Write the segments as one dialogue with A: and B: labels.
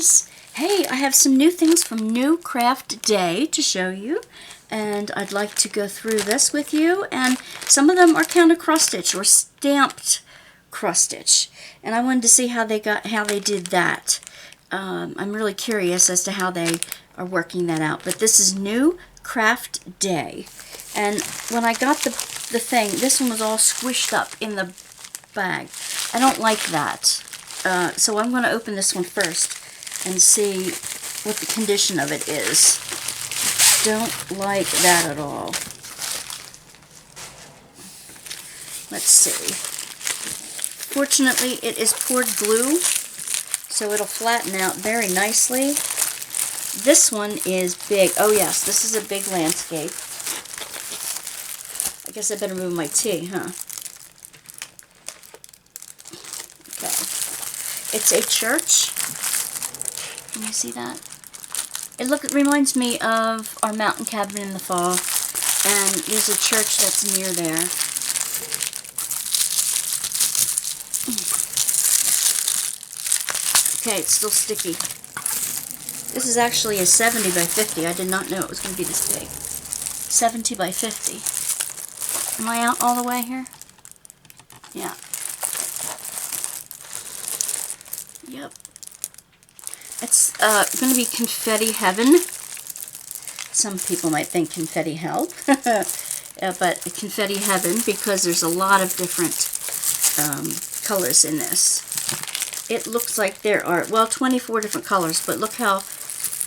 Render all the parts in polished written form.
A: guys. Hey, I have some new things from New Craft Day to show you, and I'd like to go through this with you. And some of them are kind of cross stitch or stamped cross stitch, and I wanted to see how they did that. I'm really curious as to how they are working that out. But this is New Craft Day, and when I got the thing, this one was all squished up in the bag. I don't like that. So I'm going to open this one first and see what the condition of it is. Don't like that at all. Let's see. Fortunately, it is poured glue, so it'll flatten out very nicely. This one is big. Oh yes, this is a big landscape. I guess I better move my tea, huh? Okay. It's a church. Can you see that? It reminds me of our mountain cabin in the fall, and there's a church that's near there. Okay, it's still sticky. This is actually a 70 by 50. I did not know it was going to be this big. 70 by 50. Am I out all the way here? Yeah. Yep. It's going to be confetti heaven. Some people might think confetti hell. But confetti heaven, because there's a lot of different colors in this. It looks like there are, well, 24 different colors, but look how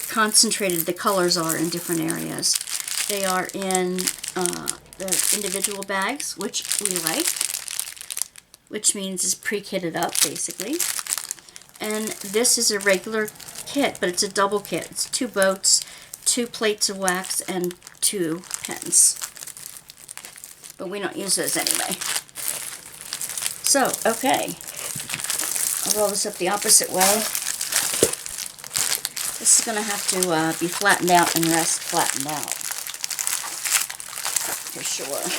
A: concentrated the colors are in different areas. They are in the individual bags, which we like, which means it's pre-kitted up, basically. And this is a regular kit, but it's a double kit. It's 2 boats, 2 plates of wax, and 2 pens. But we don't use those anyway. So, okay. I'll roll this up the opposite way. This is going to have to be flattened out and rest flattened out. For sure.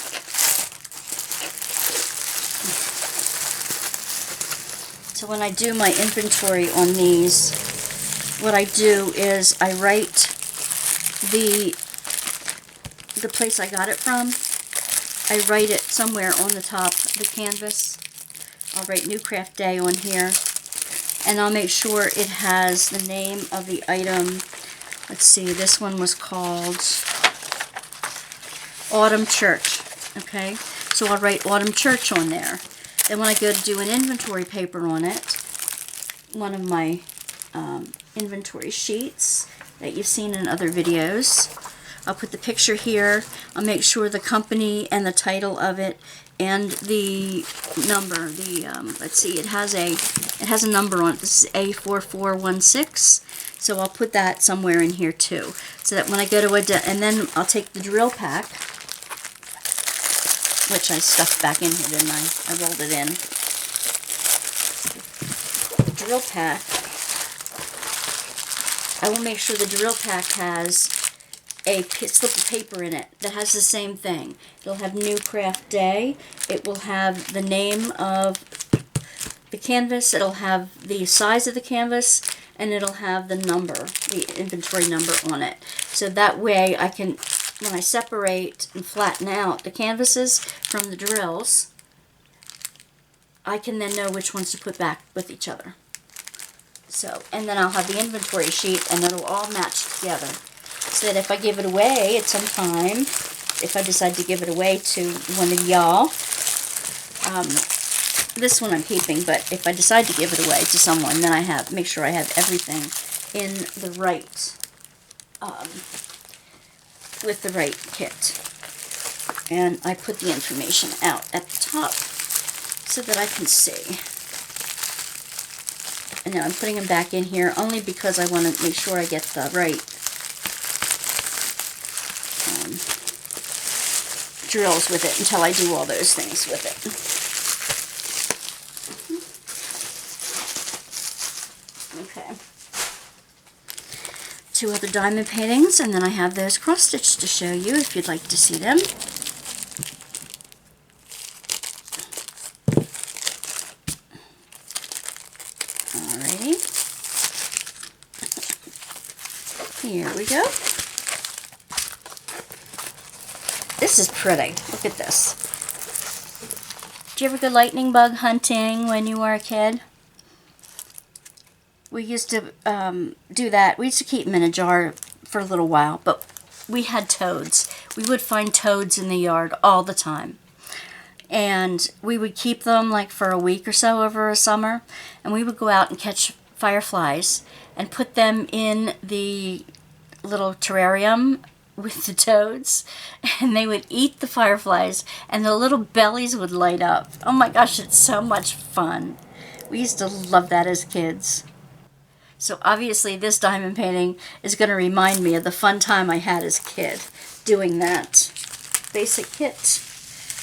A: So when I do my inventory on these, what I do is I write the place I got it from. I write it somewhere on the top of the canvas. I'll write New Craft Day on here, and I'll make sure it has the name of the item. Let's see, this one was called Autumn Church. Okay, so I'll write Autumn Church on there. Then when I go to do an inventory paper on it, one of my inventory sheets that you've seen in other videos, I'll put the picture here. I'll make sure the company and the title of it and the number. Let's see, it has a number on it. This is A4416. So I'll put that somewhere in here too, so that when I go to and then I'll take the drill pack, which I stuffed back in here, didn't I? I rolled it in. The drill pack, I will make sure the drill pack has a slip of paper in it that has the same thing. It'll have New Craft Day. It will have the name of the canvas. It'll have the size of the canvas, and it'll have the number, the inventory number on it. So that way I can, when I separate and flatten out the canvases from the drills, I can then know which ones to put back with each other. So, and then I'll have the inventory sheet, and it'll all match together. So that if I give it away at some time, if I decide to give it away to one of y'all, this one I'm keeping, but if I decide to give it away to someone, then I make sure I have everything in the right, with the right kit. And I put the information out at the top so that I can see. And now I'm putting them back in here only because I want to make sure I get the right drills with it until I do all those things with it. Okay. 2 other diamond paintings, and then I have those cross-stitched to show you if you'd like to see them. Alrighty. Here we go. This is pretty. Look at this. Did you ever go lightning bug hunting when you were a kid? We used to do that. We used to keep them in a jar for a little while, but we had toads. We would find toads in the yard all the time. And we would keep them like for a week or so over a summer, and we would go out and catch fireflies and put them in the little terrarium with the toads, and they would eat the fireflies and the little bellies would light up. Oh my gosh, it's so much fun. We used to love that as kids. So obviously this diamond painting is going to remind me of the fun time I had as a kid doing that basic kit.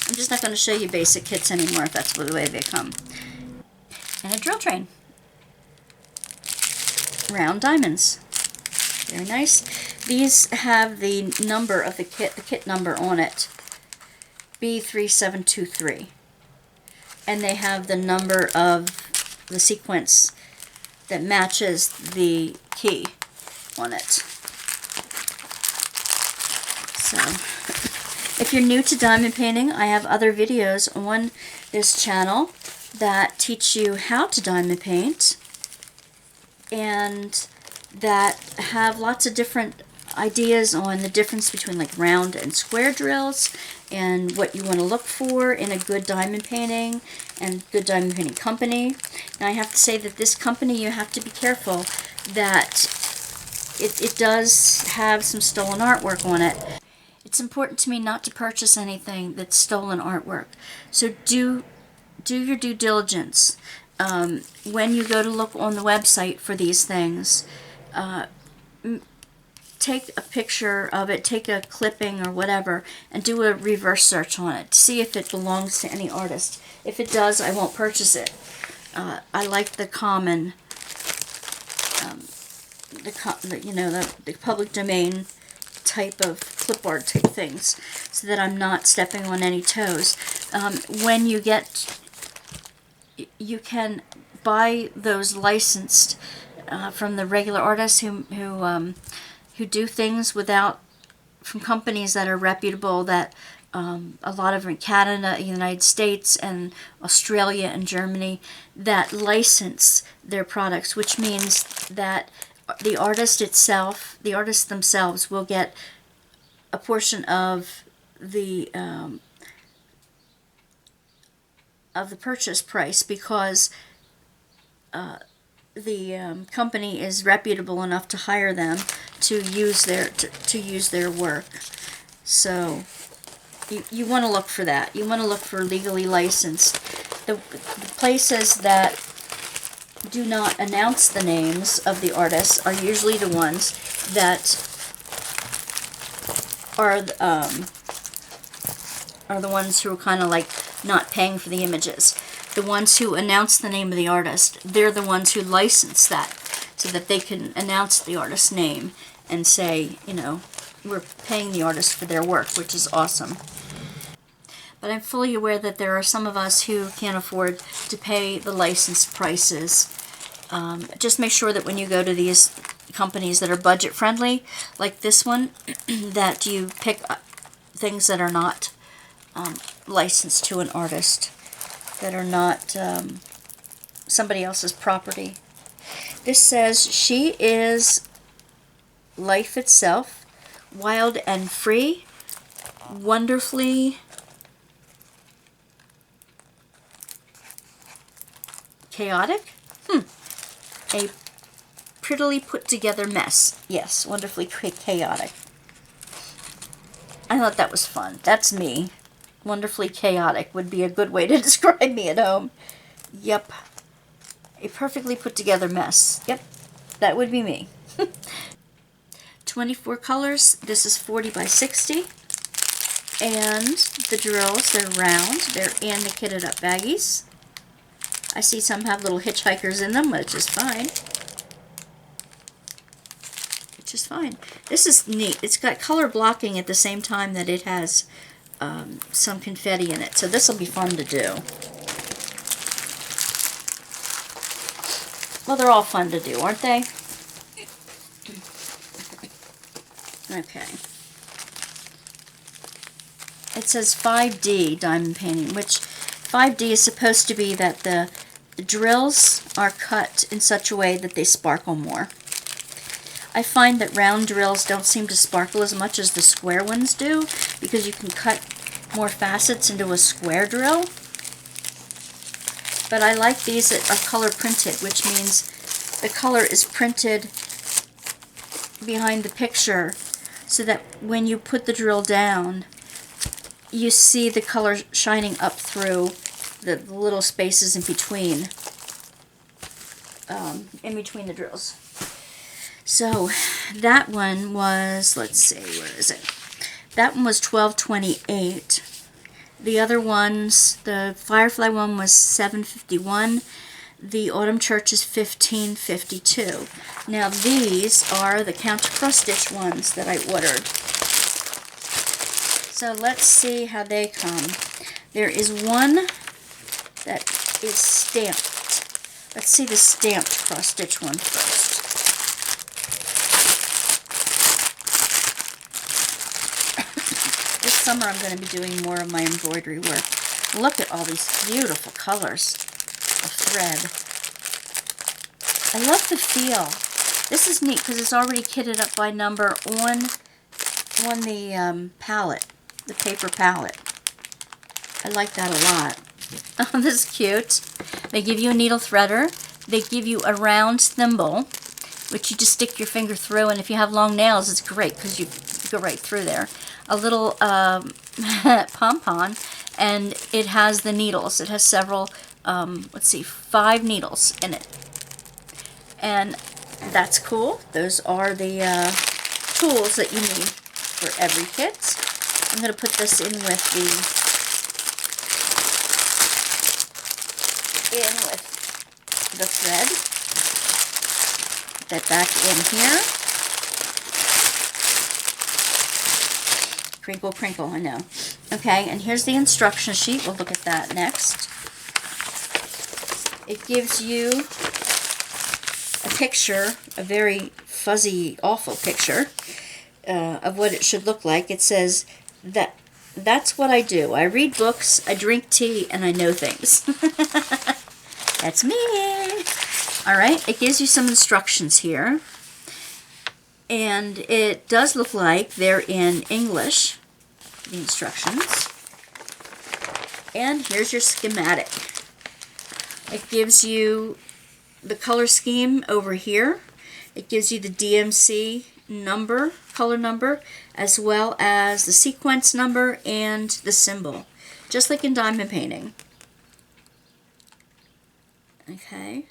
A: I'm just not going to show you basic kits anymore if that's the way they come. And a drill train. Round diamonds. Very nice. These have the number of the kit number on it. B3723. And they have the number of the sequence that matches the key on it. So, if you're new to diamond painting, I have other videos on this channel that teach you how to diamond paint and that have lots of different ideas on the difference between like round and square drills and what you want to look for in a good diamond painting and good diamond painting company. Now I have to say that this company, you have to be careful that it does have some stolen artwork on it. It's important to me not to purchase anything that's stolen artwork. So do your due diligence. When you go to look on the website for these things, take a picture of it, take a clipping or whatever, and do a reverse search on it to see if it belongs to any artist. If it does, I won't purchase it. I like the common, the public domain type of clipboard type things, so that I'm not stepping on any toes. When you can buy those licensed from the regular artists who do things from companies that are reputable, that a lot of in Canada, United States, and Australia and Germany, that license their products, which means that the artists themselves will get a portion of the purchase price, because the company is reputable enough to hire them to use their work. So you want to look for that. You want to look for legally licensed. The places that do not announce the names of the artists are usually the ones that are the ones who are kind of like not paying for the images. The ones who announce the name of the artist, they're the ones who license that so that they can announce the artist's name and say, we're paying the artist for their work, which is awesome. But I'm fully aware that there are some of us who can't afford to pay the license prices. Just make sure that when you go to these companies that are budget friendly, like this one, that you pick things that are not licensed to an artist, that are not somebody else's property. This says, she is life itself, wild and free, wonderfully chaotic. A prettily put together mess. Yes, wonderfully chaotic. I thought that was fun. That's me. Wonderfully chaotic would be a good way to describe me at home. Yep. A perfectly put together mess. Yep. That would be me. 24 colors. This is 40 by 60. And the drills, they're round. They're in the kitted up baggies. I see some have little hitchhikers in them, which is fine. Which is fine. This is neat. It's got color blocking at the same time that it has some confetti in it. So this will be fun to do. Well, they're all fun to do, aren't they? Okay. It says 5D diamond painting, which 5D is supposed to be that the drills are cut in such a way that they sparkle more. I find that round drills don't seem to sparkle as much as the square ones do, because you can cut more facets into a square drill. But I like these that are color printed, which means the color is printed behind the picture so that when you put the drill down, you see the color shining up through the little spaces in between the drills. So that one was, let's see, where is it? That one was $12.28. The other ones, the Firefly one was $7.51. The Autumn Church is $15.52. Now these are the counter cross stitch ones that I ordered. So let's see how they come. There is one that is stamped. Let's see the stamped cross stitch one first. This summer I'm going to be doing more of my embroidery work. Look at all these beautiful colors of thread. I love the feel. This is neat because it's already kitted up by number on the palette, the paper palette. I like that a lot. Oh, this is cute. They give you a needle threader. They give you a round thimble, which you just stick your finger through, and if you have long nails, it's great because you go right through there. A little pom-pom, and it has the needles. It has several, let's see, 5 needles in it. And that's cool. Those are the tools that you need for every kit. I'm going to put this in with the thread. Put that back in here. Crinkle, crinkle, I know. Okay, and here's the instruction sheet. We'll look at that next. It gives you a picture, a very fuzzy, awful picture of what it should look like. It says that's what I do. I read books, I drink tea, and I know things. That's me. All right, it gives you some instructions here. And it does look like they're in English, the instructions. And here's your schematic. It gives you the color scheme over here. It gives you the DMC number, color number, as well as the sequence number and the symbol, just like in diamond painting. Okay.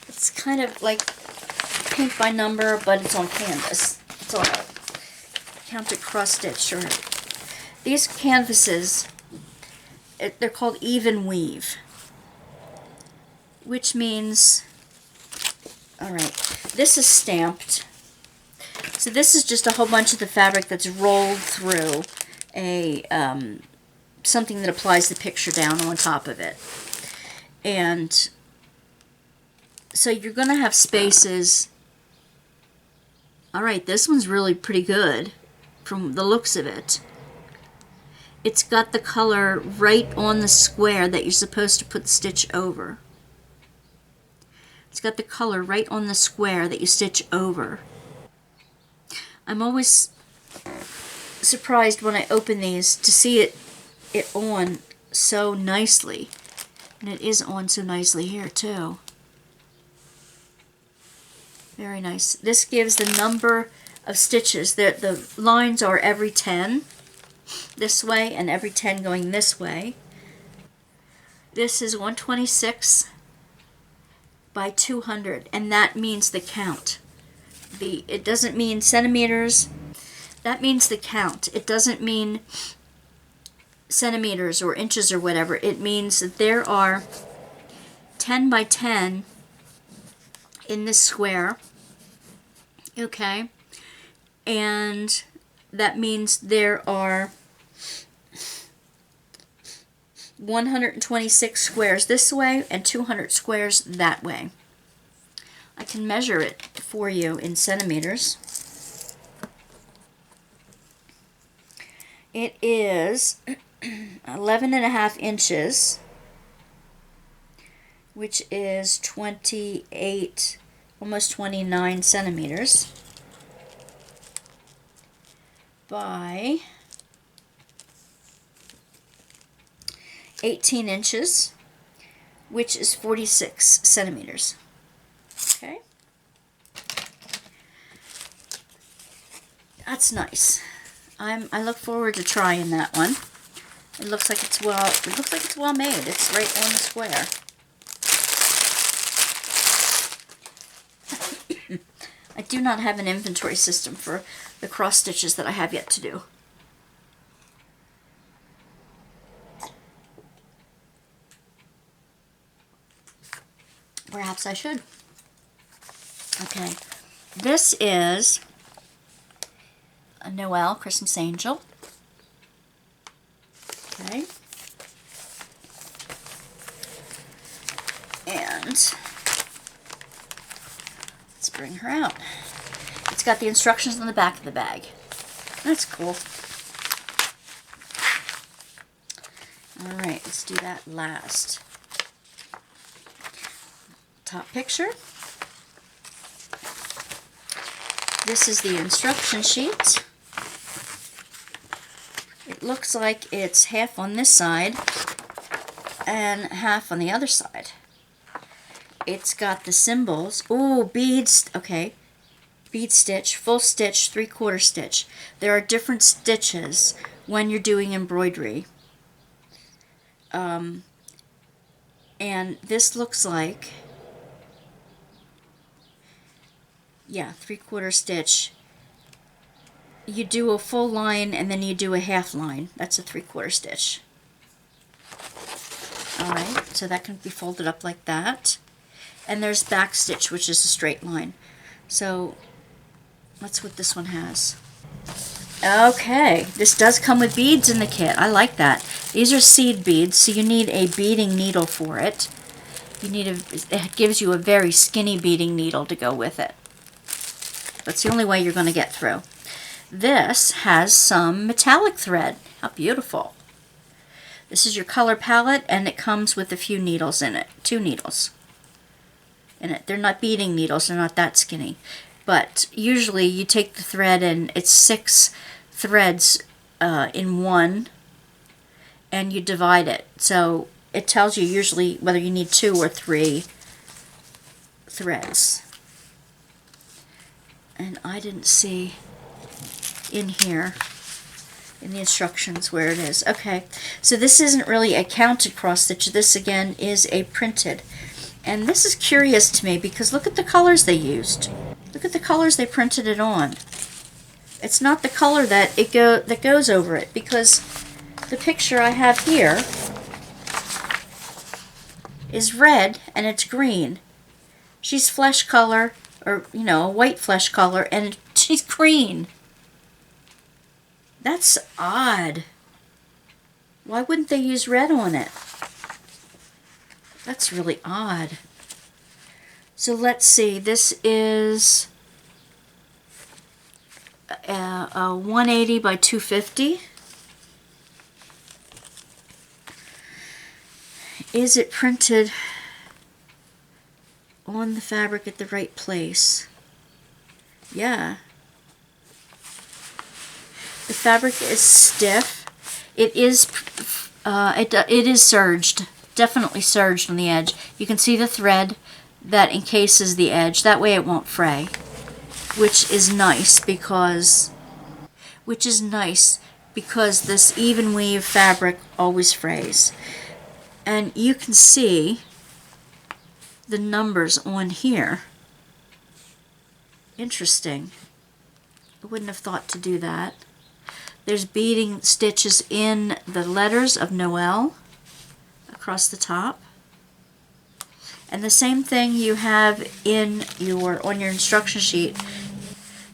A: It's kind of like paint by number, but it's on canvas. It's on a counted cross stitch. Or these canvases, they're called even weave, which means, all right, this is stamped. So this is just a whole bunch of the fabric that's rolled through a something that applies the picture down on top of it. And so you're going to have spaces. All right, this one's really pretty good from the looks of it. It's got the color right on the square that you're supposed to put the stitch over. It's got the color right on the square that you stitch over. I'm always surprised when I open these to see it on so nicely. And it is on so nicely here too. Very nice. This gives the number of stitches. The lines are every 10 this way and every 10 going this way. This is 126 by 200, and that means the count. It doesn't mean centimeters. That means the count. It doesn't mean centimeters or inches or whatever. It means that there are 10 by 10 in this square. Okay, and that means there are 126 squares this way and 200 squares that way. I can measure it for you in centimeters. It is 11.5 inches, which is 28, almost 29 centimeters, by 18 inches, which is 46 centimeters. Okay? That's nice. I look forward to trying that one. It looks like it's well made. It's right on the square. I do not have an inventory system for the cross stitches that I have yet to do. Perhaps I should. Okay, this is a Noel Christmas Angel. Okay. And let's bring her out. It's got the instructions on the back of the bag. That's cool. Alright, let's do that last. Top picture. This is the instruction sheet. It looks like it's half on this side and half on the other side. It's got the symbols. Ooh, beads. Okay. Bead stitch, full stitch, 3/4 stitch. There are different stitches when you're doing embroidery. And this looks like, yeah, 3/4 stitch. You do a full line and then you do a half line. That's a 3/4 stitch. Alright, so that can be folded up like that. And there's back stitch, which is a straight line. So that's what this one has. Okay, this does come with beads in the kit. I like that. These are seed beads, so you need a beading needle for it. It gives you a very skinny beading needle to go with it. That's the only way you're going to get through. This has some metallic thread. How beautiful. This is your color palette, and it comes with a few needles in it. 2 needles in it. They're not beading needles. They're not that skinny. But usually you take the thread, and it's 6 threads in one, and you divide it. So it tells you usually whether you need 2 or 3 threads. And I didn't see in here in the instructions where it is. Okay, so this isn't really a counted cross stitch. This again is a printed. And this is curious to me because look at the colors they used. Look at the colors they printed it on. It's not the color that goes over it, because the picture I have here is red and it's green. She's flesh color, or a white flesh color, and she's green. That's odd. Why wouldn't they use red on it? That's really odd. So let's see, this is a 180 by 250. Is it printed on the fabric at the right place? Yeah. The fabric is stiff. It is serged, definitely serged on the edge. You can see the thread that encases the edge. That way it won't fray, which is nice because this even weave fabric always frays. And you can see the numbers on here. Interesting. I wouldn't have thought to do that. There's beading stitches in the letters of Noel across the top. And the same thing you have on your instruction sheet.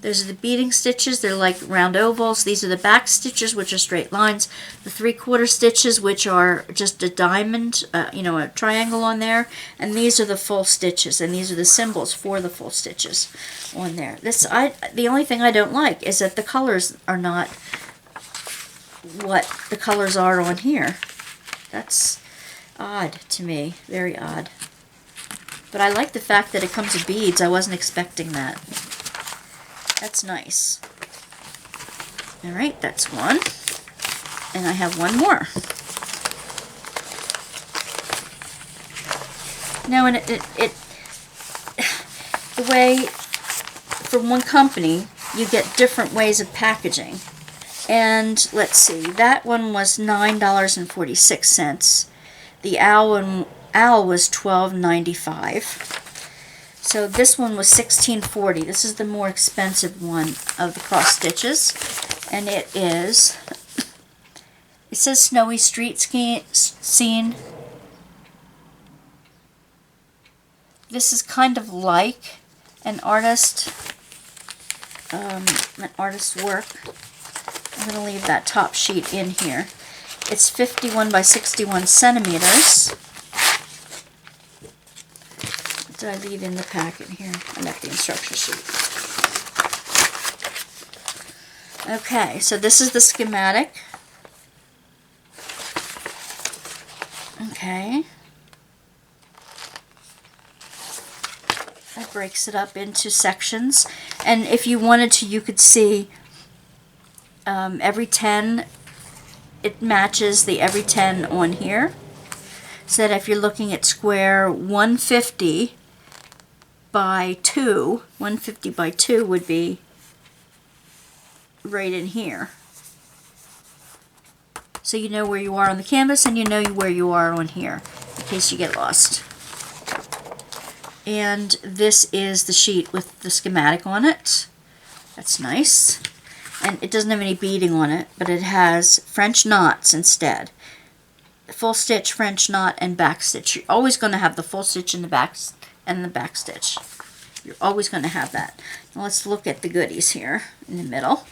A: Those are the beading stitches. They're like round ovals. These are the back stitches, which are straight lines. The 3/4 stitches, which are just a diamond, a triangle on there. And these are the full stitches, and these are the symbols for the full stitches on there. The only thing I don't like is that the colors are not what the colors are on here. That's odd to me, very odd. But I like the fact that it comes with beads. I wasn't expecting that. That's nice. Alright, that's one. And I have one more. Now, and the way, from one company, you get different ways of packaging. And let's see, that one was $9.46. The owl was $12.95. So this one was $16.40. This is the more expensive one of the cross stitches. And it says Snowy Street Scene. This is kind of like an artist's work. I'm going to leave that top sheet in here. It's 51 by 61 centimeters. What did I leave in the packet here? I left the instruction sheet. Okay, so this is the schematic. Okay. That breaks it up into sections. And if you wanted to, you could see every 10, it matches the every 10 on here. So that if you're looking at square 150 by 2, 150 by 2 would be right in here. So you know where you are on the canvas and you know where you are on here in case you get lost. And this is the sheet with the schematic on it. That's nice. And it doesn't have any beading on it, but it has French knots instead. Full stitch, French knot, and back stitch. You're always going to have the full stitch in the back and the back stitch. You're always going to have that. Now let's look at the goodies here in the middle.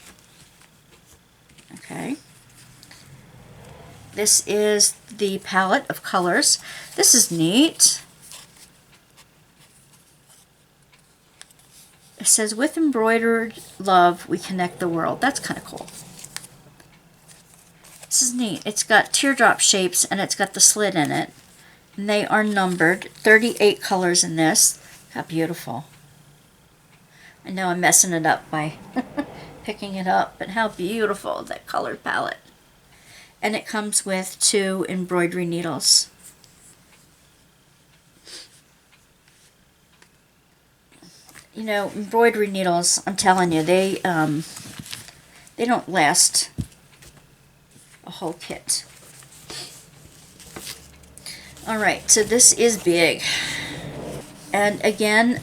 A: Okay. This is the palette of colors. This is neat. It says, with embroidered love, we connect the world. That's kind of cool. This is neat. It's got teardrop shapes and it's got the slit in it. And they are numbered. 38 colors in this. How beautiful. I know I'm messing it up by picking it up, but how beautiful that color palette. And it comes with 2 embroidery needles. You know, embroidery needles, I'm telling you, they don't last a whole kit. Alright, so this is big. And again,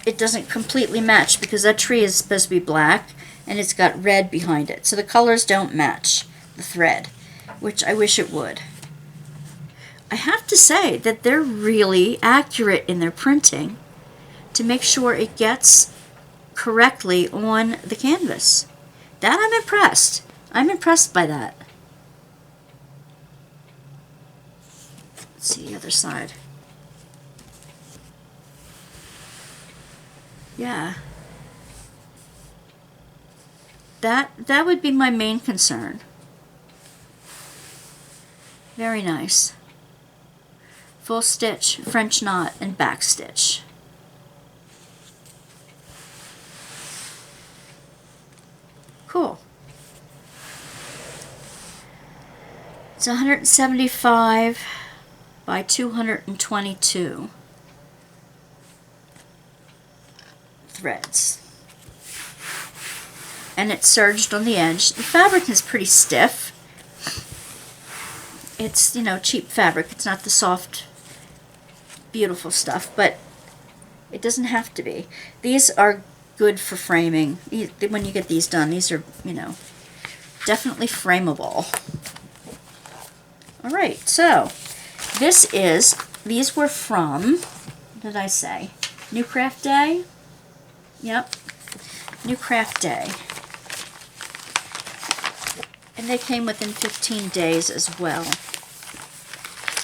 A: it doesn't completely match because that tree is supposed to be black and it's got red behind it. So the colors don't match the thread, which I wish it would. I have to say that they're really accurate in their printing to make sure it gets correctly on the canvas. That I'm impressed. I'm impressed by that. Let's see the other side. Yeah. That would be my main concern. Very nice. Full stitch, French knot, and back stitch. Cool. It's 175 by 222 threads. And it's serged on the edge. The fabric is pretty stiff. It's, you know, cheap fabric. It's not the soft, beautiful stuff, but it doesn't have to be. These are good for framing. When you get these done, these are, you know, definitely frameable. Alright, so these were from, what did I say? New Craft Day? Yep, New Craft Day. And they came within 15 days as well.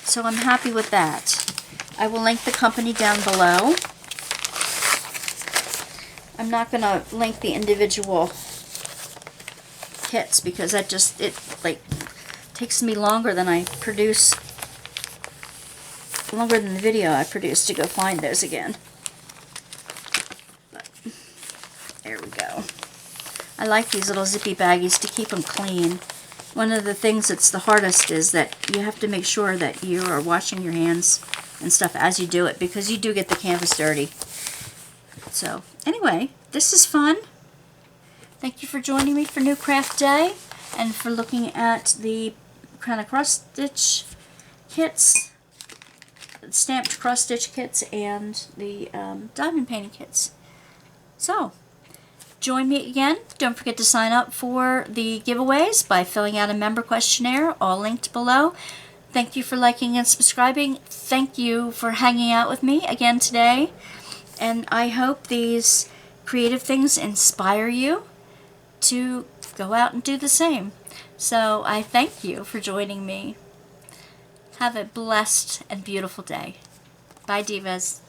A: So I'm happy with that. I will link the company down below. I'm not going to link the individual kits, because that just, it like takes me longer than I produce, longer than the video I produced to go find those again. But there we go. I like these little zippy baggies to keep them clean. One of the things that's the hardest is that you have to make sure that you are washing your hands and stuff as you do it, because you do get the canvas dirty. So anyway, this is fun. Thank you for joining me for New Craft Day and for looking at the kind of cross-stitch kits, stamped cross-stitch kits, and the diamond painting kits. So, join me again. Don't forget to sign up for the giveaways by filling out a member questionnaire, all linked below. Thank you for liking and subscribing. Thank you for hanging out with me again today. And I hope these creative things inspire you to go out and do the same. So I thank you for joining me. Have a blessed and beautiful day. Bye, Divas.